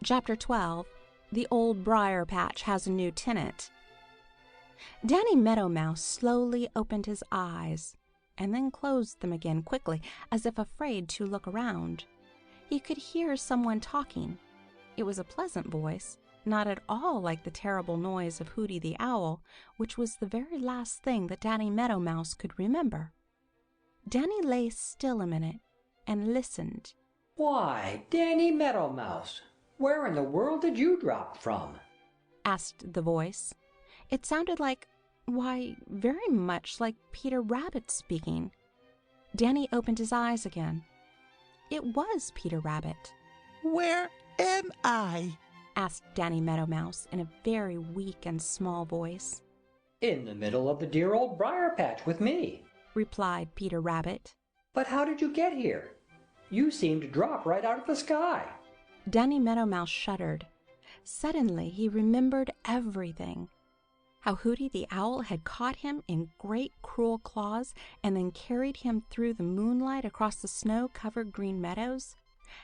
Chapter 12. The Old Briar Patch Has a New Tenant. Danny Meadow Mouse slowly opened his eyes and then closed them again quickly, as if afraid to look around. He could hear someone talking. It was a pleasant voice, not at all like the terrible noise of Hooty the Owl, which was the very last thing that Danny Meadow Mouse could remember. Danny lay still a minute and listened. "Why, Danny Meadow Mouse, where in the world did you drop from?" asked the voice. It sounded like, why, very much like Peter Rabbit speaking. Danny opened his eyes again. It was Peter Rabbit. "Where am I?" asked Danny Meadow Mouse in a very weak and small voice. "In the middle of the dear old briar patch with me," replied Peter Rabbit. "But how did you get here? You seemed to drop right out of the sky." Danny Meadow Mouse shuddered. Suddenly he remembered everything. How Hooty the Owl had caught him in great cruel claws and then carried him through the moonlight across the snow-covered green meadows.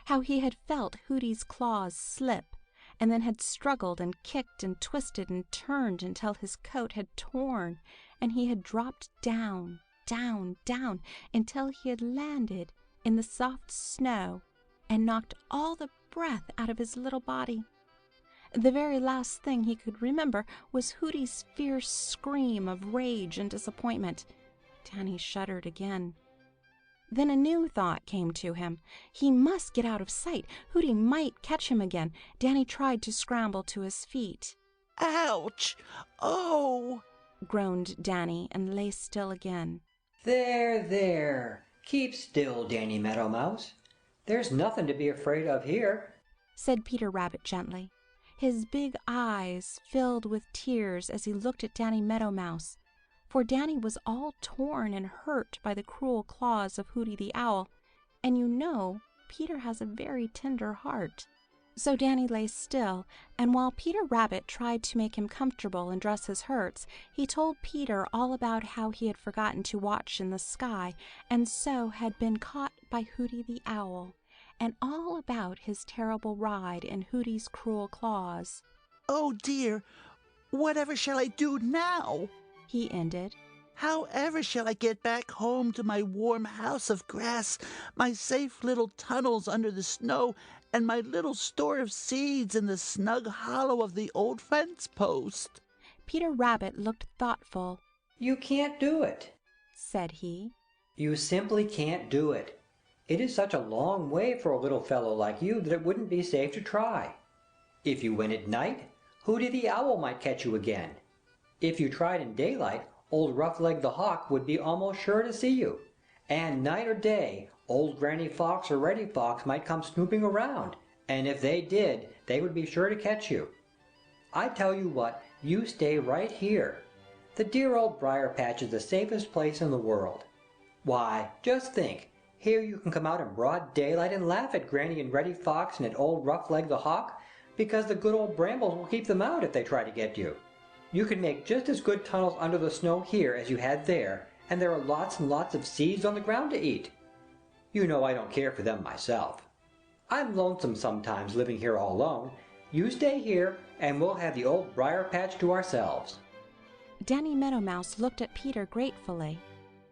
How he had felt Hooty's claws slip and then had struggled and kicked and twisted and turned until his coat had torn and he had dropped down, down, down until he had landed in the soft snow and knocked all the breath out of his little body. The very last thing he could remember was Hooty's fierce scream of rage and disappointment. Danny shuddered again. Then a new thought came to him. He must get out of sight. Hooty might catch him again. Danny tried to scramble to his feet. "Ouch! Oh!" groaned Danny and lay still again. "There, there. Keep still, Danny Meadow Mouse. There's nothing to be afraid of here," said Peter Rabbit gently. His big eyes filled with tears as he looked at Danny Meadow Mouse, for Danny was all torn and hurt by the cruel claws of Hooty the Owl, and you know Peter has a very tender heart. So Danny lay still, and while Peter Rabbit tried to make him comfortable and dress his hurts, he told Peter all about how he had forgotten to watch in the sky, and so had been caught by Hooty the Owl, and all about his terrible ride in Hooty's cruel claws. "Oh dear, whatever shall I do now?" he ended. "However shall I get back home to my warm house of grass, my safe little tunnels under the snow, and my little store of seeds in the snug hollow of the old fence post?" Peter Rabbit looked thoughtful. "You can't do it," said he. "You simply can't do it. It is such a long way for a little fellow like you that it wouldn't be safe to try. If you went at night, Hooty the Owl might catch you again. If you tried in daylight, old Roughleg the Hawk would be almost sure to see you. And night or day, old Granny Fox or Reddy Fox might come snooping around, and if they did, they would be sure to catch you. I tell you what, you stay right here. The dear old briar patch is the safest place in the world. Why, just think, here you can come out in broad daylight and laugh at Granny and Reddy Fox and at old Roughleg the Hawk, because the good old brambles will keep them out if they try to get you. You can make just as good tunnels under the snow here as you had there, and there are lots and lots of seeds on the ground to eat. You know I don't care for them myself. I'm lonesome sometimes living here all alone. You stay here, and we'll have the old briar patch to ourselves." Danny Meadow Mouse looked at Peter gratefully.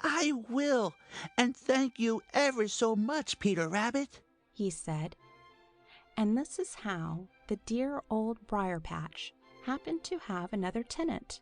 "I will, and thank you ever so much, Peter Rabbit," he said. And this is how the dear old briar patch happened to have another tenant.